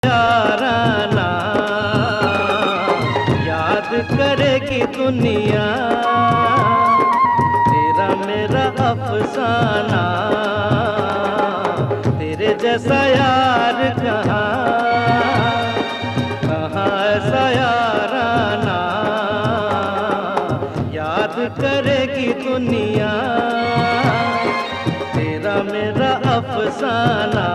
याराना याद करेगी दुनिया तेरा मेरा अफसाना। तेरे जैसा यार कहाँ कहाँ ऐसा याराना याद करेगी दुनिया तेरा मेरा अफसाना।